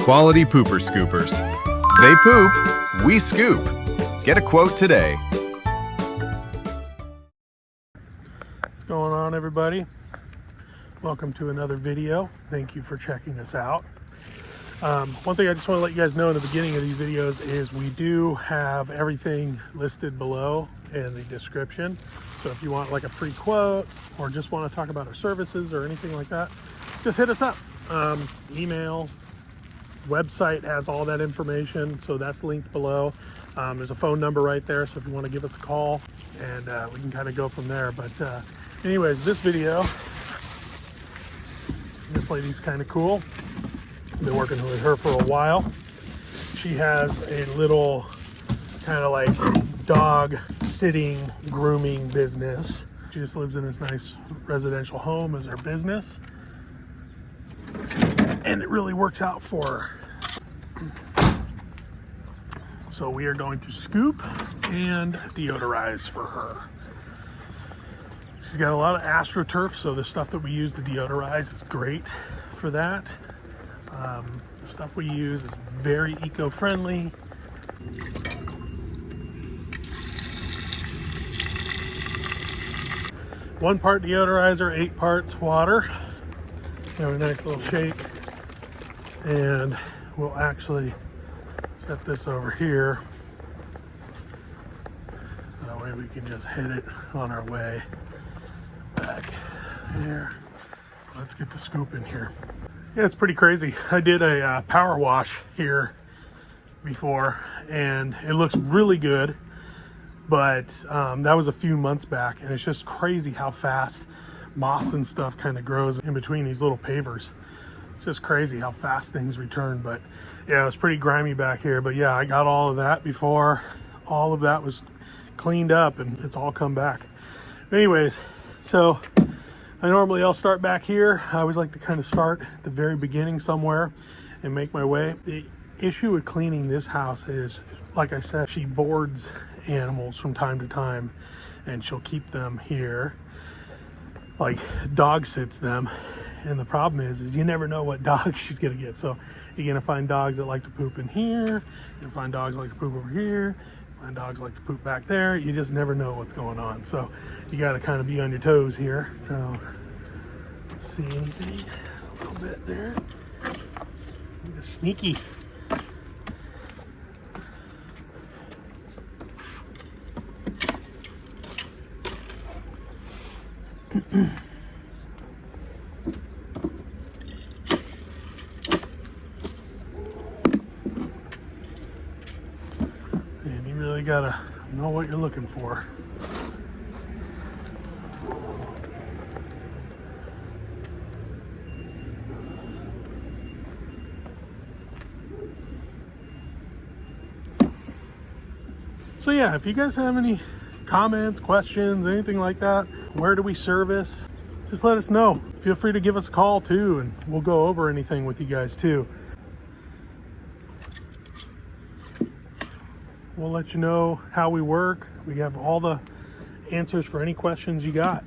Quality Pooper Scoopers. They poop, we scoop. Get a quote today. What's going on, everybody? Welcome to another video. Thank you for checking us out. One thing I just want to let you guys know in the beginning of these videos is we do have everything listed below in the description. So if you want like a free quote or just want to talk about our services or anything like that, just hit us up. Email, website has all that information, so that's linked below. There's a phone number right there, so if you want to give us a call, and we can kind of go from there. But anyways, this video, this lady's kind of cool. I've been working with her for a while. She has a little kind of like dog sitting grooming business. She just lives in this nice residential home as her business, and it really works out for her. So we are going to scoop and deodorize for her. She's got a lot of AstroTurf, so the stuff that we use to deodorize is great for that. The stuff we use is very eco-friendly. One part deodorizer, 8 parts water. Have a nice little shake, and we'll actually set this over here so that way we can just hit it on our way back here. Let's get the scoop in here. Yeah, it's pretty crazy. I did a power wash here before, and it looks really good, but that was a few months back, and it's just crazy how fast moss and stuff kind of grows in between these little pavers. It's just crazy how fast things return. But yeah, it was pretty grimy back here, but yeah, I got all of that before all of that was cleaned up, and it's all come back. But anyways, so I'll start back here. I always like to kind of start at the very beginning somewhere and make my way. The issue with cleaning this house is, like I said, she boards animals from time to time, and she'll keep them here, like dog sits them. And the problem is you never know what dog she's gonna get. So you're gonna find dogs that like to poop in here, you're gonna find dogs that like to poop over here, find dogs like to poop back there. You just never know what's going on, so you got to kind of be on your toes here. So let's see anything. There's a little bit there. Sneaky. And you really gotta know what you're looking for. So yeah, if you guys have any comments, questions, anything like that, where do we service, just let us know. Feel free to give us a call too, and we'll go over anything with you guys too. We'll let you know how we work. We have all the answers for any questions you got.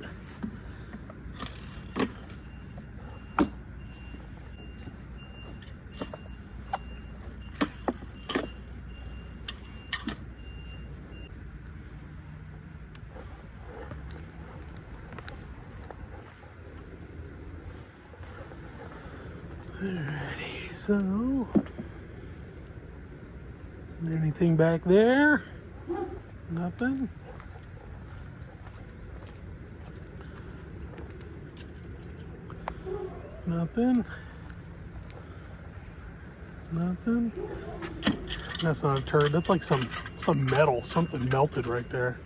Alrighty, so anything back there? Nothing. Nothing. Nothing. That's not a turd. That's like some metal, something melted right there.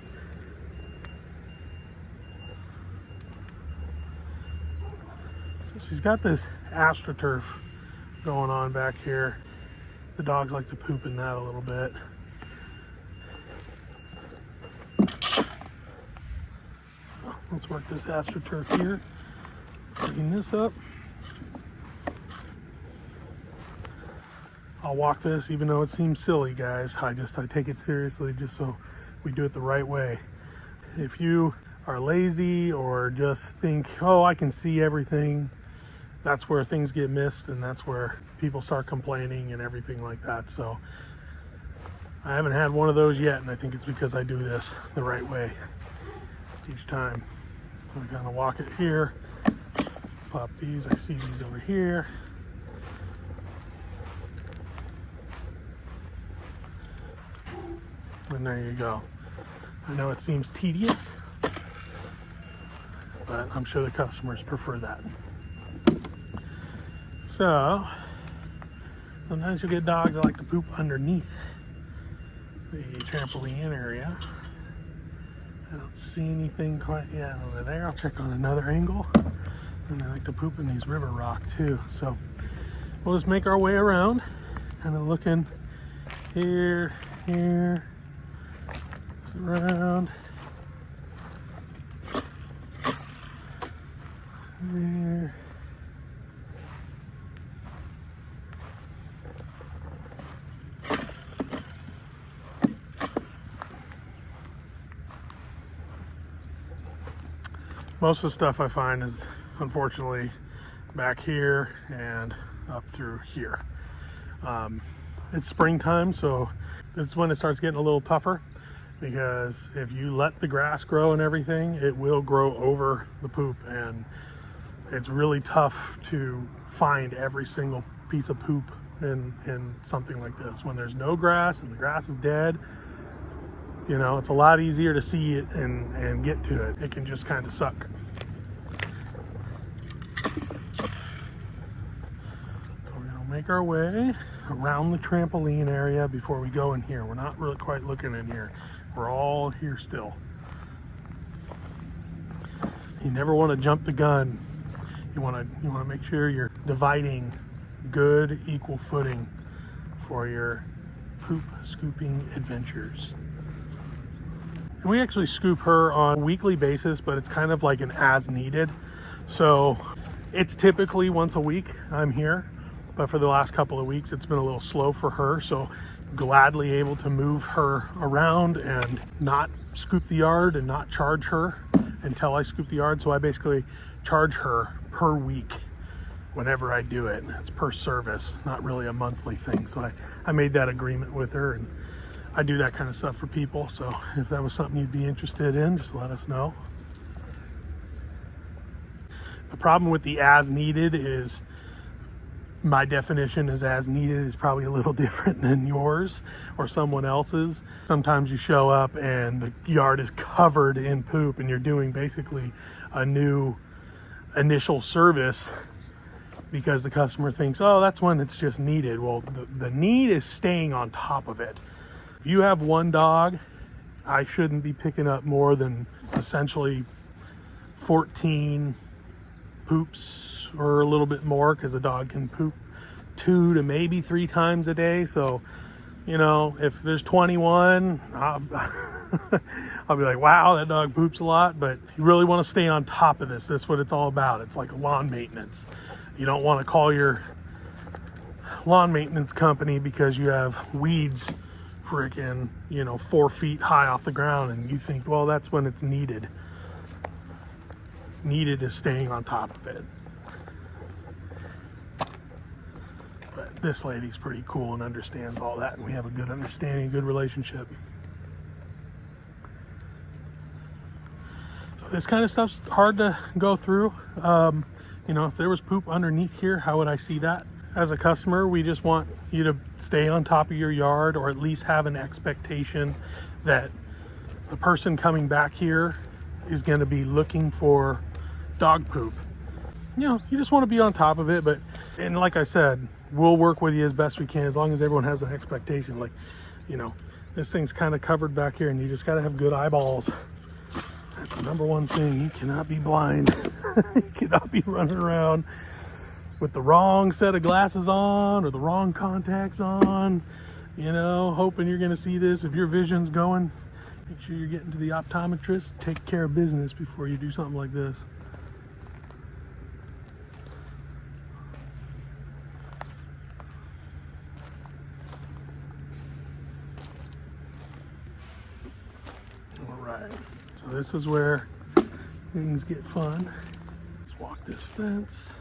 So she's got this AstroTurf going on back here. The dogs like to poop in that a little bit. So let's work this AstroTurf here. Clean this up. I'll walk this even though it seems silly, guys. I take it seriously just so we do it the right way. If you are lazy or just think, oh, I can see everything, that's where things get missed, and that's where people start complaining and everything like that. So I haven't had one of those yet, and I think it's because I do this the right way each time. So I kind of walk it here, pop these. I see these over here. And there you go. I know it seems tedious, but I'm sure the customers prefer that. So sometimes you'll get dogs that like to poop underneath the trampoline area. I don't see anything quite yet over there. I'll check on another angle. And I like to poop in these river rock too. So we'll just make our way around, kind of looking here, around there. Most of the stuff I find is unfortunately back here and up through here. It's springtime, so this is when it starts getting a little tougher, because if you let the grass grow and everything, it will grow over the poop, and it's really tough to find every single piece of poop in something like this. When there's no grass and the grass is dead, you know, it's a lot easier to see it and get to it. It can just kind of suck. So we're gonna make our way around the trampoline area before we go in here. We're not really quite looking in here. We're all here still. You never want to jump the gun. You want to make sure you're dividing good equal footing for your poop scooping adventures. And we actually scoop her on a weekly basis, but it's kind of like an as needed. So it's typically once a week I'm here, but for the last couple of weeks it's been a little slow for her. So gladly able to move her around and not scoop the yard and not charge her until I scoop the yard. So I basically charge her per week whenever I do it. It's per service, not really a monthly thing. So I made that agreement with her, and I do that kind of stuff for people. So if that was something you'd be interested in, just let us know. The problem with the as needed is my definition is as needed is probably a little different than yours or someone else's. Sometimes you show up and the yard is covered in poop and you're doing basically a new initial service because the customer thinks, oh, that's when it's just needed. Well, the need is staying on top of it. If you have one dog, I shouldn't be picking up more than essentially 14 poops or a little bit more, because a dog can poop 2 to maybe 3 times a day. So, you know, if there's 21, I'll be like, wow, that dog poops a lot. But you really want to stay on top of this. That's what it's all about. It's like lawn maintenance. You don't want to call your lawn maintenance company because you have weeds freaking, 4 feet high off the ground, and you think, well, that's when it's needed. Needed is staying on top of it. But this lady's pretty cool and understands all that, and we have a good understanding, good relationship. So this kind of stuff's hard to go through. If there was poop underneath here, how would I see that? As a customer, we just want you to stay on top of your yard, or at least have an expectation that the person coming back here is going to be looking for dog poop. You just want to be on top of it. And like I said, we'll work with you as best we can, as long as everyone has an expectation. Like, this thing's kind of covered back here, and you just got to have good eyeballs. That's the number one thing. You cannot be blind. You cannot be running around with the wrong set of glasses on or the wrong contacts on, hoping you're going to see this. If your vision's going, make sure you're getting to the optometrist. Take care of business before you do something like this. All right, so this is where things get fun. Let's walk this fence.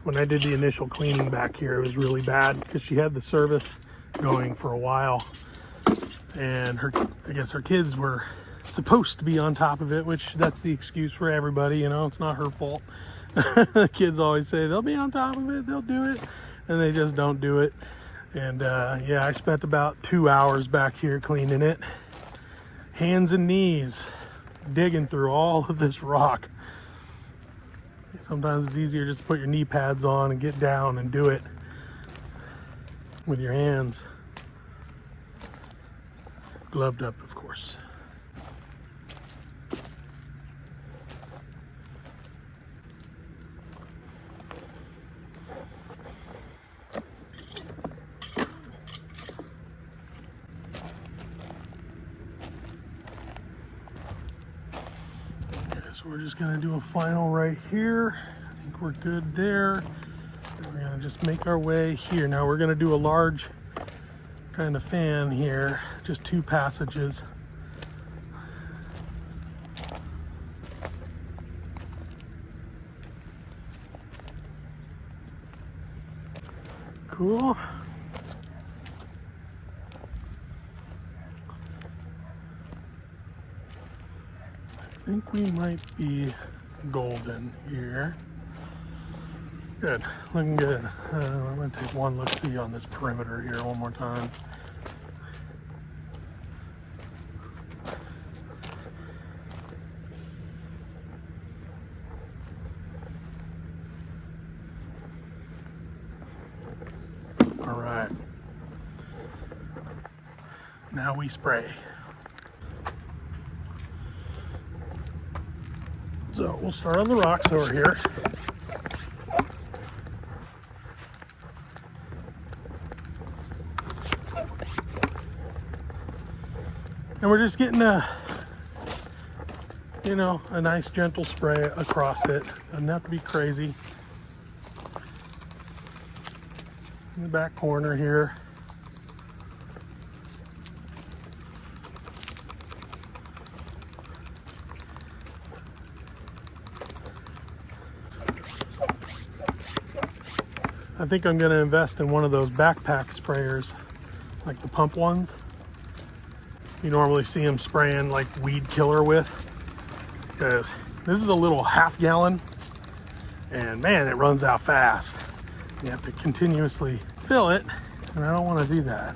when I did the initial cleaning back here, it was really bad because she had the service going for a while, and I guess her kids were supposed to be on top of it, which that's the excuse for everybody, you know, it's not her fault. Kids always say they'll be on top of it, they'll do it, and they just don't do it. And yeah, I spent about 2 hours back here cleaning it, hands and knees, digging through all of this rock. Sometimes it's easier just to put your knee pads on and get down and do it with your hands. Gloved up, of course. So we're just gonna do a final right here. I think we're good there. And we're gonna just make our way here. Now we're gonna do a large kind of fan here, just 2 passages. Cool. I think we might be golden here. Good, looking good. I'm gonna take one look-see on this perimeter here one more time. All right. Now we spray. So we'll start on the rocks over here. And we're just getting a nice gentle spray across it. Doesn't have to be crazy. In the back corner here. I think I'm going to invest in one of those backpack sprayers, like the pump ones. You normally see them spraying like weed killer with, because this is a little half-gallon, and man, it runs out fast. You have to continuously fill it, and I don't want to do that.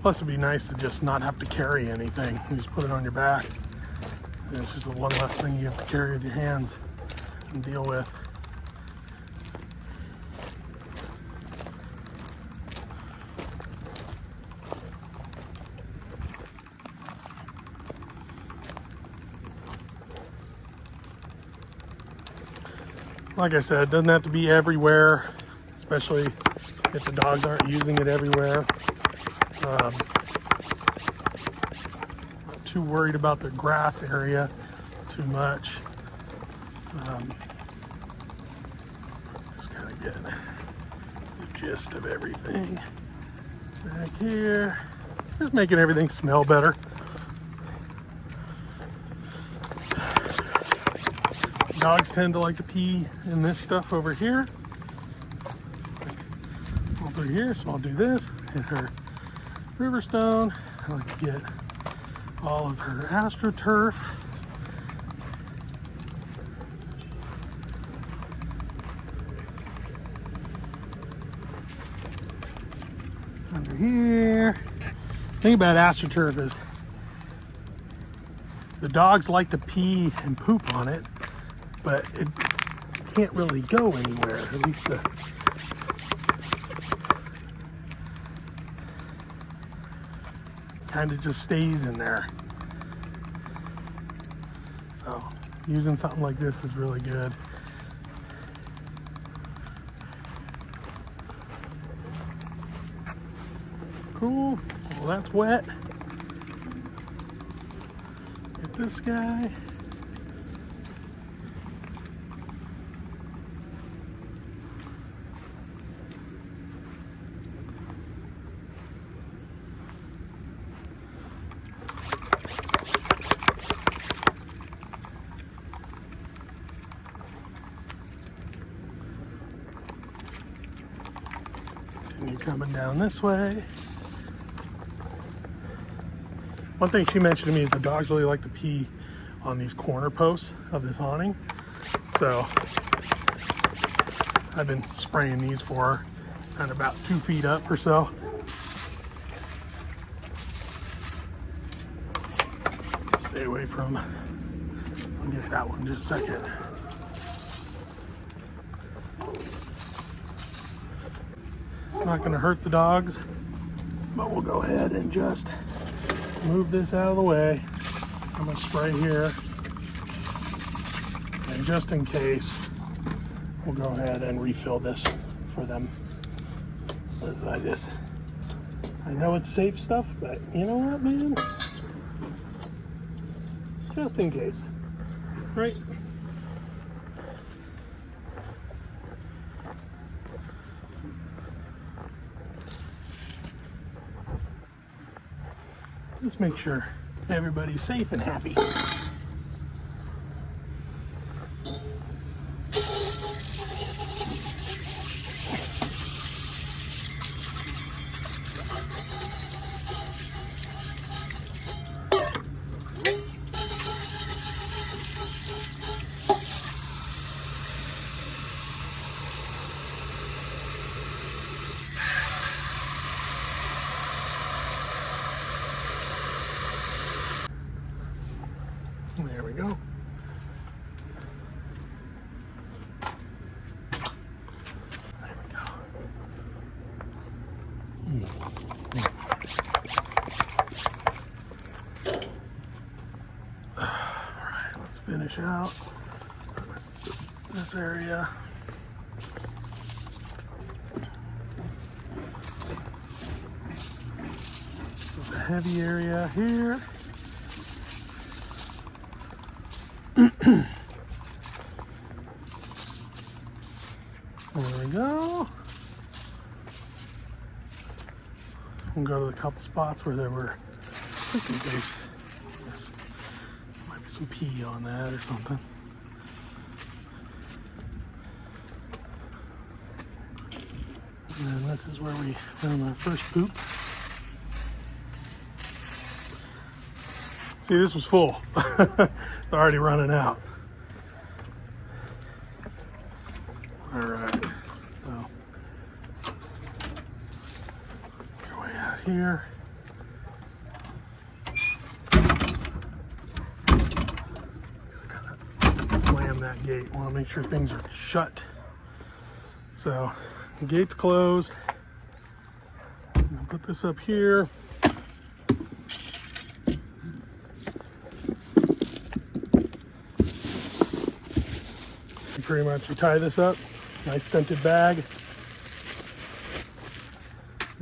Plus, it'd be nice to just not have to carry anything. You just put it on your back, and it's just one less thing you have to carry with your hands and deal with. Like I said, it doesn't have to be everywhere, especially if the dogs aren't using it everywhere. Not too worried about the grass area too much. Just kind of get the gist of everything back here. Just making everything smell better. Dogs tend to like to pee in this stuff over here. Over here, so I'll do this. And her Riverstone. I like to get all of her AstroTurf. Under here. The thing about AstroTurf is the dogs like to pee and poop on it, but it can't really go anywhere. At least the kind of just stays in there. So using something like this is really good. Cool. Well, that's wet. Get this guy. And you're coming down this way. One thing she mentioned to me is the dogs really like to pee on these corner posts of this awning. So I've been spraying these for her, kind of about 2 feet up or so. Stay away from, I'll get that one in just a second. It's not going to hurt the dogs, but we'll go ahead and just move this out of the way. I'm going to spray here, and just in case, we'll go ahead and refill this for them. I know it's safe stuff, but you know what, man? Just in case, right? Just make sure everybody's safe and happy. There we go. There we go. All right, let's finish out this area. The heavy area here. There we go. We'll go to the couple spots where there were, just in case, there might be some pee on that or something. And then this is where we found our first poop. See, this was full. It's already running out. All right, so your way out here. Gotta slam that gate. Want to make sure things are shut. So the gate's closed. I'm gonna put this up here. Pretty much you tie this up, nice scented bag, it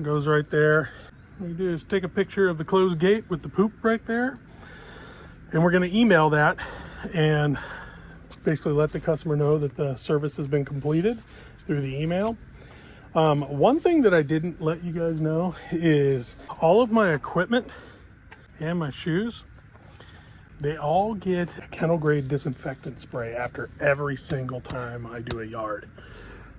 goes right there. What you do is take a picture of the closed gate with the poop right there, and we're going to email that and basically let the customer know that the service has been completed through the email. One thing that I didn't let you guys know is all of my equipment and my shoes, they all get kennel grade disinfectant spray after every single time I do a yard.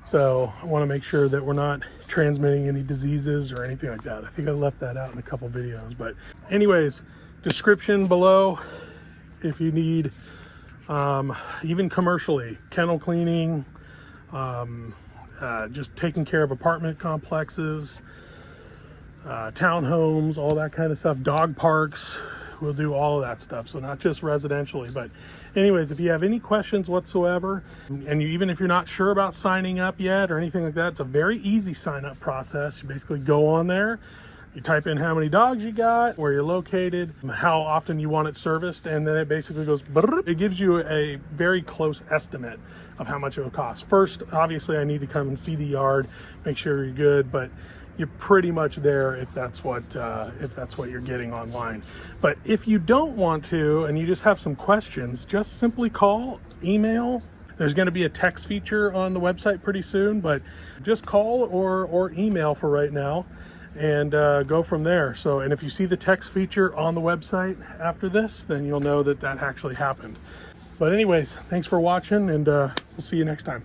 So I want to make sure that we're not transmitting any diseases or anything like that. I think I left that out in a couple videos, but anyways, description below if you need even commercially kennel cleaning, just taking care of apartment complexes, townhomes, all that kind of stuff, dog parks. We'll do all of that stuff, so not just residentially. But anyways, if you have any questions whatsoever, and even if you're not sure about signing up yet or anything like that, it's a very easy sign up process. You basically go on there, you type in how many dogs you got, where you're located, how often you want it serviced, and then it basically goes, it gives you a very close estimate of how much it will cost. First, obviously I need to come and see the yard, make sure you're good, but you're pretty much there if that's what you're getting online. But if you don't want to and you just have some questions, just simply call, email. There's going to be a text feature on the website pretty soon, but just call or email for right now and go from there. So, and if you see the text feature on the website after this, then you'll know that that actually happened. But anyways, thanks for watching, and we'll see you next time.